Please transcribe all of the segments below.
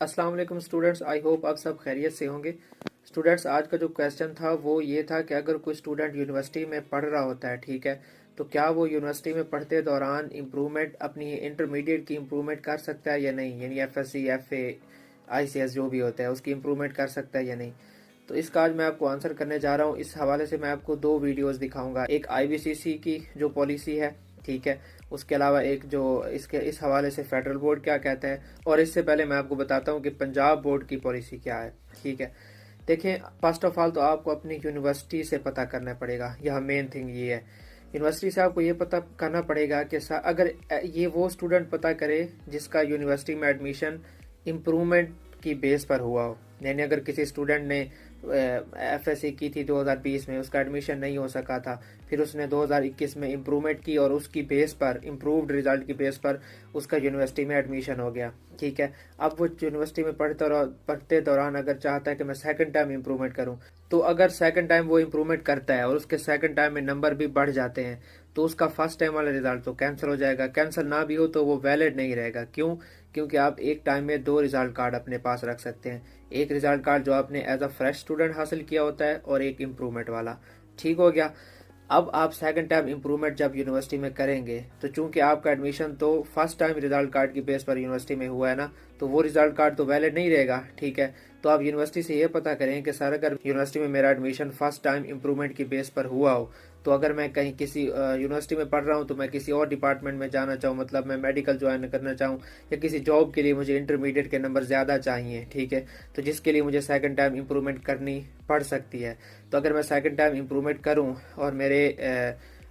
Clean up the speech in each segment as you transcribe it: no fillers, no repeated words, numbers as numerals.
अस्सलाम वालेकुम students, I hope आप सब खैरियत से होंगे। स्टूडेंट्स, आज का जो क्वेश्चन था वो ये था कि अगर कोई स्टूडेंट यूनिवर्सिटी में पढ़ रहा होता है, ठीक है, तो क्या वो यूनिवर्सिटी में पढ़ते दौरान इम्प्रूवमेंट अपनी इंटरमीडिएट की इम्प्रूवमेंट कर सकता है या नहीं, यानी एफएससी, एफए, आईसीएस जो भी होता है उसकी इम्प्रूवमेंट कर सकता है या नहीं। तो इसका आज मैं आपको आंसर करने जा रहा हूँ। इस हवाले से मैं आपको दो वीडियोस दिखाऊंगा, एक आईबीसीसी की जो पॉलिसी है, ठीक है, उसके अलावा एक जो इसके इस हवाले से फेडरल बोर्ड क्या कहता है, और इससे पहले मैं आपको बताता हूँ कि पंजाब बोर्ड की पॉलिसी क्या है। ठीक है, देखें, फर्स्ट ऑफ ऑल तो आपको अपनी यूनिवर्सिटी से पता करना पड़ेगा। यह मेन थिंग ये है, यूनिवर्सिटी से आपको ये पता करना पड़ेगा कि अगर ये वो स्टूडेंट पता करे जिसका यूनिवर्सिटी में एडमिशन इम्प्रूवमेंट की बेस पर हुआ हो। यानी अगर किसी स्टूडेंट ने एफएससी की थी 2020 में, उसका एडमिशन नहीं हो सका था, फिर उसने 2021 में इम्प्रूवमेंट की और उसकी बेस पर, इम्प्रूव्ड रिजल्ट की बेस पर उसका यूनिवर्सिटी में एडमिशन हो गया। ठीक है, अब वो यूनिवर्सिटी में पढ़ते दौरान अगर चाहता है कि मैं सेकंड टाइम इम्प्रूवमेंट करूं, तो अगर सेकंड टाइम वो इम्प्रूवमेंट करता है और उसके सेकंड टाइम में नंबर भी बढ़ जाते हैं, तो उसका फर्स्ट टाइम वाला रिजल्ट तो कैंसिल हो जाएगा। कैंसिल ना भी हो तो वो वैलिड नहीं रहेगा। क्यों? क्योंकि आप एक टाइम में दो रिजल्ट कार्ड अपने पास रख सकते हैं। एक रिजल्ट कार्ड जो आपने एज अ फ्रेश स्टूडेंट हासिल किया होता है और एक इम्प्रूवमेंट वाला। ठीक हो गया। अब आप सेकंड टाइम इम्प्रूवमेंट जब यूनिवर्सिटी में करेंगे, तो चूंकि आपका एडमिशन तो फर्स्ट टाइम रिजल्ट कार्ड की बेस पर यूनिवर्सिटी में हुआ है ना, तो वो रिजल्ट कार्ड तो वैलिड नहीं रहेगा। ठीक है, तो आप यूनिवर्सिटी से ये पता करें कि सर अगर यूनिवर्सिटी में मेरा एडमिशन फर्स्ट टाइम इम्प्रूवमेंट की बेस पर हुआ हो, तो अगर मैं कहीं किसी यूनिवर्सिटी में पढ़ रहा हूँ तो मैं किसी और डिपार्टमेंट में जाना चाहूँ, मतलब मैं मेडिकल ज्वाइन करना चाहूँ या किसी जॉब के लिए मुझे इंटरमीडिएट के नंबर ज़्यादा चाहिए, ठीक है, तो जिसके लिए मुझे सेकंड टाइम इम्प्रूवमेंट करनी पड़ सकती है। तो अगर मैं सेकंड टाइम इम्प्रूवमेंट करूँ और मेरे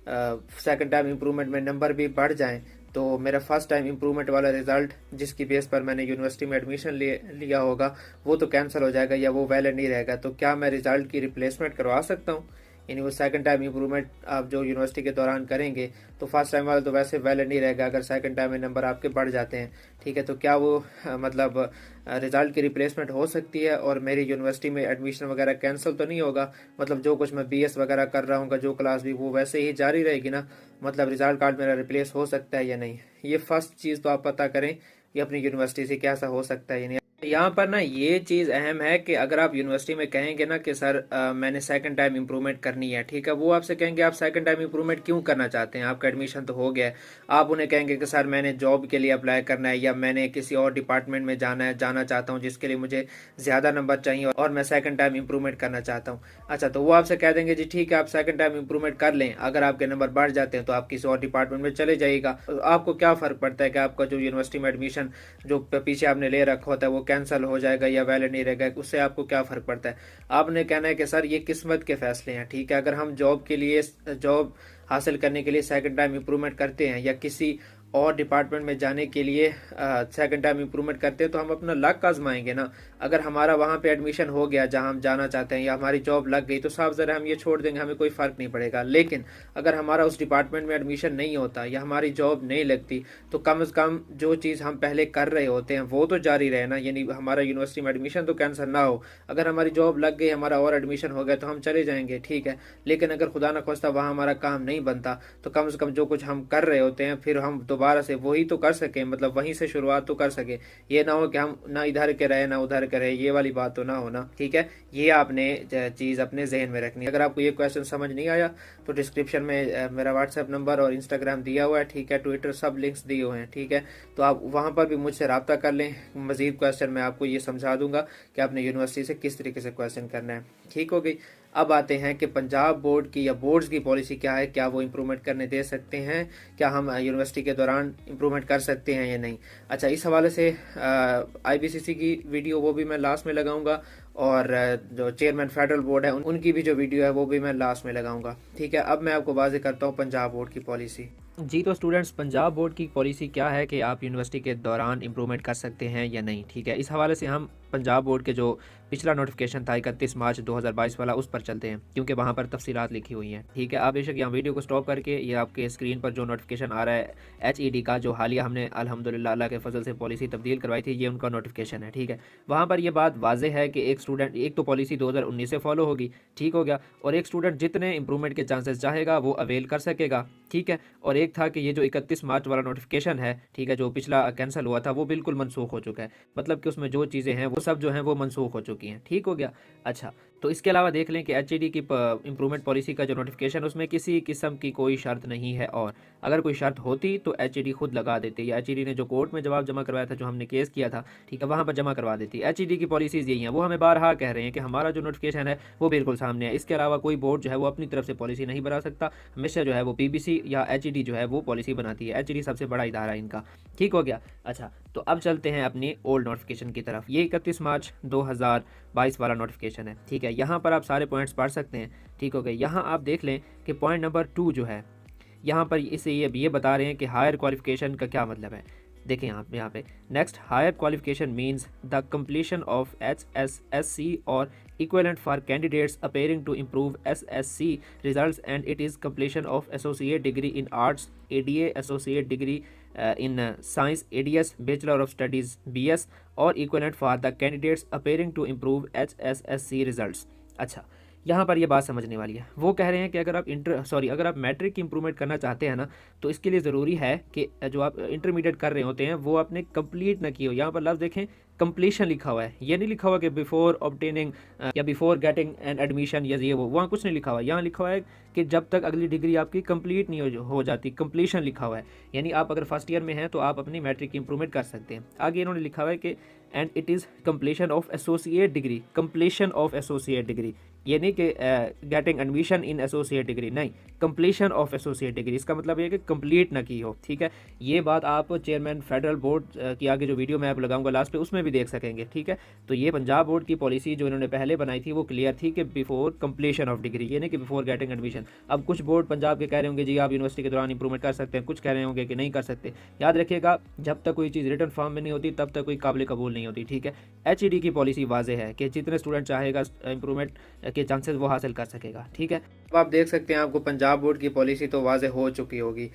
सेकंड टाइम इम्प्रूवमेंट में नंबर भी बढ़ जाएं, तो मेरा फर्स्ट टाइम इम्प्रूवमेंट वाला रिजल्ट जिसकी बेस पर मैंने यूनिवर्सिटी में एडमिशन लिया होगा वो तो कैंसिल हो जाएगा या वो वैलिड नहीं रहेगा। तो क्या मैं रिजल्ट की रिप्लेसमेंट करवा सकता हूँ? यानी वो सेकंड टाइम इम्प्रूवमेंट आप जो यूनिवर्सिटी के दौरान करेंगे, तो फर्स्ट टाइम वाला तो वैसे वैलिड नहीं रहेगा अगर सेकंड टाइम में नंबर आपके बढ़ जाते हैं। ठीक है, तो क्या वो मतलब रिजल्ट की रिप्लेसमेंट हो सकती है और मेरी यूनिवर्सिटी में एडमिशन वगैरह कैंसिल तो नहीं होगा? मतलब जो कुछ मैं बीएस वगैरह कर रहा हूँ, जो क्लास भी, वो वैसे ही जारी रहेगी ना? मतलब रिजल्ट कार्ड मेरा रिप्लेस हो सकता है या नहीं? ये फर्स्ट चीज़ तो आप पता करें कि अपनी यूनिवर्सिटी से क्या ऐसा हो सकता है या नहीं। यहाँ पर ना ये चीज़ अहम है कि अगर आप यूनिवर्सिटी में कहेंगे ना कि सर मैंने सेकंड टाइम इम्प्रूवमेंट करनी है, ठीक है, वो आपसे कहेंगे आप सेकंड टाइम इम्प्रूवमेंट क्यों करना चाहते हैं, आपका एडमिशन तो हो गया है। आप उन्हें कहेंगे कि सर मैंने जॉब के लिए अप्लाई करना है या मैंने किसी और डिपार्टमेंट में जाना चाहता हूँ जिसके लिए मुझे ज़्यादा नंबर चाहिए और मैं सेकंड टाइम इम्प्रूवमेंट करना चाहता हूँ। अच्छा, तो वो आपसे कह देंगे जी ठीक है, आप सेकंड टाइम इम्प्रूवमेंट कर लें, अगर आपके नंबर बढ़ जाते हैं तो आप किसी और डिपार्टमेंट में चले जाइएगा। तो आपको क्या फ़र्क पड़ता है कि आपका जो यूनिवर्सिटी में एडमिशन जो पीछे आपने ले रखा होता है वो कैंसिल हो जाएगा या वैलिड नहीं रहेगा, उससे आपको क्या फ़र्क पड़ता है? आपने कहना है कि सर ये किस्मत के फैसले हैं। ठीक है, अगर हम जॉब के लिए, जॉब हासिल करने के लिए सेकंड टाइम इम्प्रूवमेंट करते हैं या किसी और डिपार्टमेंट में जाने के लिए सेकंड टाइम इम्प्रूवमेंट करते हैं, तो हम अपना लक आजमाएंगे ना। अगर हमारा वहाँ पे एडमिशन हो गया जहाँ हम जाना चाहते हैं या हमारी जॉब लग गई, तो साफ ज़रा हम ये छोड़ देंगे, हमें कोई फ़र्क नहीं पड़ेगा। लेकिन अगर हमारा उस डिपार्टमेंट में एडमिशन नहीं होता या हमारी जॉब नहीं लगती, तो कम से कम जो चीज़ हम पहले कर रहे होते हैं वो तो जारी रहे ना। यानी हमारा यूनिवर्सिटी में एडमिशन तो कैंसिल ना हो। अगर हमारी जॉब लग गई, हमारा और एडमिशन हो गया, तो हम चले जाएंगे, ठीक है। लेकिन अगर खुदा ना खास्ता वहाँ हमारा काम नहीं बनता, तो कम से कम जो कुछ हम कर रहे होते हैं फिर हम दोबारा से वही तो कर सके, मतलब वहीं से शुरुआत तो कर सके। ये ना हो कि हम ना इधर के रहे ना उधर के रहे, ये वाली बात तो ना हो ना। ठीक है, ये आपने चीज़ अपने जहन में रखनी है। अगर आपको ये क्वेश्चन समझ नहीं आया तो डिस्क्रिप्शन में मेरा व्हाट्सएप नंबर और इंस्टाग्राम दिया हुआ है, ठीक है, ट्विटर, सब लिंक्स दिए हुए हैं, ठीक है, तो आप वहाँ पर भी मुझसे रब्ता कर लें। मजीद क्वेश्चन मैं आपको ये समझा दूंगा कि आपने यूनिवर्सिटी से किस तरीके से क्वेश्चन करना है। ठीक हो गई। अब आते हैं कि पंजाब बोर्ड की या बोर्ड्स की पॉलिसी क्या है, क्या वो इम्प्रूवमेंट करने दे सकते हैं, क्या हम यूनिवर्सिटी के दौरान इम्प्रूवमेंट कर सकते हैं या नहीं। अच्छा, इस हवाले से आईबीसीसी की वीडियो वो भी मैं लास्ट में लगाऊंगा, और जो चेयरमैन फेडरल बोर्ड है उनकी भी जो वीडियो है वो भी मैं लास्ट में लगाऊंगा। ठीक है, अब मैं आपको वाज़ेह करता हूँ पंजाब बोर्ड की पॉलिसी। जी, तो स्टूडेंट्स, पंजाब बोर्ड की पॉलिसी क्या है कि आप यूनिवर्सिटी के दौरान इम्प्रूवमेंट कर सकते हैं या नहीं। ठीक है, इस हवाले से हम पंजाब बोर्ड के जो पिछला नोटिफिकेशन था 31 मार्च 2022 वाला, उस पर चलते हैं क्योंकि वहाँ पर तफसीलात लिखी हुई हैं। ठीक है, आप बेशक यहाँ वीडियो को स्टॉप करके ये आपके स्क्रीन पर जो नोटिफिकेशन आ रहा है HED का, जो हालिया हमने अल्हम्दुलिल्लाह अल्लाह के फजल से पॉलिसी तब्दील करवाई थी, ये उनका नोटिफिकेशन है। ठीक है, वहाँ पर यह बात वाज़ेह है कि एक स्टूडेंट, एक तो पॉलिसी 2019 से फॉलो होगी, ठीक हो गया, और एक स्टूडेंट जितने इंप्रूवमेंट के चांसेस चाहेगा वो अवेल कर सकेगा। ठीक है, और एक था कि ये जो 31 मार्च वाला नोटिफिकेशन है, ठीक है, जो पिछला कैंसिल हुआ था, वो बिल्कुल मनसूख हो चुका है, मतलब कि उसमें जो चीज़ें हैं वो सब जो हैं वो मनसूख हो चुकी हैं। ठीक हो गया। अच्छा, तो इसके अलावा देख लें कि HED की इंप्रूवमेंट पॉलिसी का जो नोटिफिकेशन, उसमें किसी किस्म की कोई शर्त नहीं है, और अगर कोई शर्त होती तो HED खुद लगा देती, या HED ने जो कोर्ट में जवाब जमा करवाया था, जो हमने केस किया था, ठीक है, वहाँ पर जमा करवा देती। HED की पॉलिसीज़ यही हैं, वो हमें बारहा कह रहे हैं कि हमारा जो नोटिफिकेशन है वो बिल्कुल सामने है, इसके अलावा कोई बोर्ड जो है वो अपनी तरफ से पॉलिसी नहीं बना सकता, हमेशा जो है वो PBC या HED जो है वो पॉलिसी बनाती है। HED सबसे बड़ा इदारा है इनका। ठीक हो गया। अच्छा, तो अब चलते हैं अपनी ओल्ड नोटिफिकेशन की तरफ। ये 31 मार्च 2022 वाला नोटिफिकेशन है। ठीक है, यहाँ पर आप सारे पॉइंट्स पढ़ सकते हैं। ठीक हो गया। यहाँ आप देख लें कि पॉइंट नंबर 2 जो है, यहाँ पर इसे ये बता रहे हैं कि हायर क्वालिफिकेशन का क्या मतलब है। देखें यहाँ पे next, higher qualification means the completion of HSSC और equivalent for candidates appearing to improve SSC results, and it is completion of associate degree in arts ADA, associate degree in science ADS, bachelor of studies BS, or equivalent for the candidates appearing to improve HSSC results। अच्छा, यहाँ पर ये बात समझने वाली है। वो कह रहे हैं कि अगर आप मैट्रिक की इंप्रूवमेंट करना चाहते हैं ना, तो इसके लिए ज़रूरी है कि जो आप इंटरमीडिएट कर रहे होते हैं वो आपने कंप्लीट ना की हो। यहाँ पर लफ्ज़ देखें, कंप्लीशन लिखा हुआ है, ये नहीं लिखा हुआ कि बिफोर ऑब्टेनिंग या बिफोर गेटिंग एन एडमिशन या ये वो, वहाँ कुछ नहीं लिखा हुआ। यहाँ लिखा हुआ है कि जब तक अगली डिग्री आपकी कंप्लीट नहीं हो जाती, कंप्लीशन लिखा हुआ है। यानी आप अगर फर्स्ट ईयर में हैं तो आप अपनी मैट्रिक की इंप्रूवमेंट कर सकते हैं। आगे इन्होंने लिखा हुआ है कि and it is completion of associate degree, completion of associate degree, ये नहीं कि getting admission in associate degree, नहीं, कंप्लीशन ऑफ एसोसिएट डिग्री। इसका मतलब ये है कि कंप्लीट ना की हो। ठीक है, ये बात आप चेयरमैन फेडरल बोर्ड की आगे जो वीडियो मैं आप लगाऊंगा लास्ट पे, उसमें भी देख सकेंगे। ठीक है, तो ये पंजाब बोर्ड की पॉलिसी जो इन्होंने पहले बनाई थी वो क्लियर थी कि बिफोर कंप्लीशन ऑफ डिग्री, ये नहीं कि बिफोर गेटिंग एडमिशन। अब कुछ बोर्ड पंजाब के कह रहे होंगे जी आप यूनिवर्सिटी के दौरान इंप्रूवमेंट कर सकते हैं, कुछ कह रहे होंगे कि नहीं कर सकते। याद रखिएगा, जब तक कोई चीज़ रिटर्न फॉर्म में नहीं होती तब तक कोई काबिल कबूल नहीं होती। ठीक है, HED की पॉलिसी वाजे है कि जितने स्टूडेंट चाहेगा इंप्रूवमेंट के चांसेस वो हासिल कर सकेगा। ठीक है, अब आप देख सकते हैं आपको पंजाब बोर्ड की पॉलिसी तो वाजे हो चुकी होगी।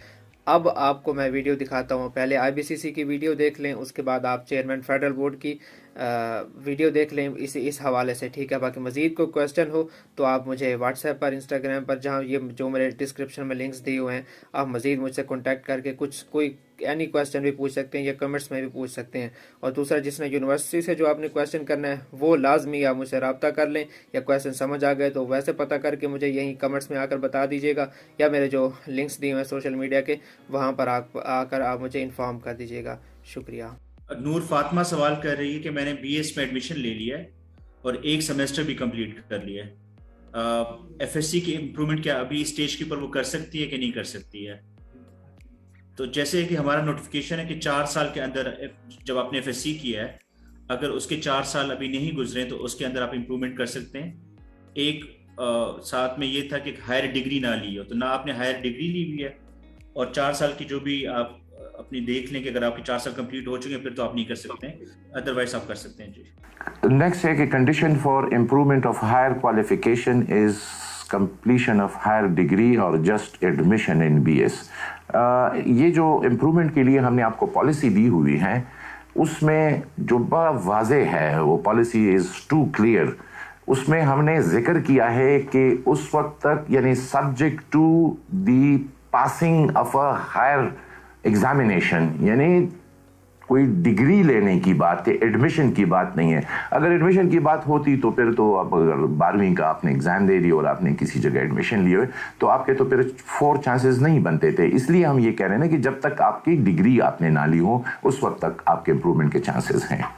अब आपको मैं वीडियो दिखाता हूँ, पहले IBCC की वीडियो देख लें, उसके बाद आप चेयरमैन फेडरल बोर्ड की वीडियो देख लें इस हवाले से। ठीक है, बाकी मज़ीद कोई क्वेश्चन हो तो आप मुझे व्हाट्सएप पर, इंस्टाग्राम पर, जहाँ ये जो मेरे डिस्क्रिप्शन में लिंक्स दिए हुए हैं, आप मज़ीद मुझसे कॉन्टैक्ट करके कोई एनी क्वेश्चन भी पूछ सकते हैं या कमेंट्स में भी पूछ सकते हैं। और दूसरा, जिसने यूनिवर्सिटी से जो आपने क्वेश्चन करना है वो लाजमी आप मुझसे रब्ता कर लें, या क्वेश्चन समझ आ गए तो वैसे पता करके मुझे यहीं कमेंट्स में आकर बता दीजिएगा, या मेरे जो लिंक्स दिए हुए हैं सोशल मीडिया के, वहाँ पर आकर आप मुझे इन्फॉर्म कर दीजिएगा। शुक्रिया। नूर फातिमा सवाल कर रही है कि मैंने BS में एडमिशन ले लिया है और एक सेमेस्टर भी कंप्लीट कर लिया है, FSC की इम्प्रूवमेंट क्या अभी स्टेज के ऊपर वो कर सकती है कि नहीं कर सकती है? तो जैसे कि हमारा नोटिफिकेशन है कि 4 साल के अंदर जब आपने FSC किया है, अगर उसके 4 साल अभी नहीं गुजरे तो उसके अंदर आप इम्प्रूवमेंट कर सकते हैं। एक साथ में ये था कि हायर डिग्री ना ली हो, तो ना आपने हायर डिग्री ली हुई है, और 4 साल की जो भी आप अपनी देख लें कि अगर आपके 4 साल कंप्लीट हो चुके हैं फिर तो आप नहीं कर सकते हैं, अदरवाइज आप कर सकते हैं। जी, नेक्स्ट है कि condition for improvement of higher qualification is completion of higher degree और जस्ट एडमिशन इन BS। ये जो इम्प्रूवमेंट के लिए हमने आपको पॉलिसी दी हुई है, उसमें जो बड़ा वाजे है, वो पॉलिसी इज़ टू क्लियर। उसमें हमने जिक्र किया है कि उस वक्त तक, यानी subject to the passing of a higher examination, यानी कोई डिग्री लेने की बात है, एडमिशन की बात नहीं है। अगर एडमिशन की बात होती तो फिर तो अब अगर 12वीं का आपने एग्जाम दे दिया और आपने किसी जगह एडमिशन लिए हुए तो आपके तो फिर 4 चांसेस नहीं बनते थे। इसलिए हम ये कह रहे हैं ना कि जब तक आपकी डिग्री आपने ना ली हो उस वक्त तक आपके इम्प्रूवमेंट के चांसेस हैं।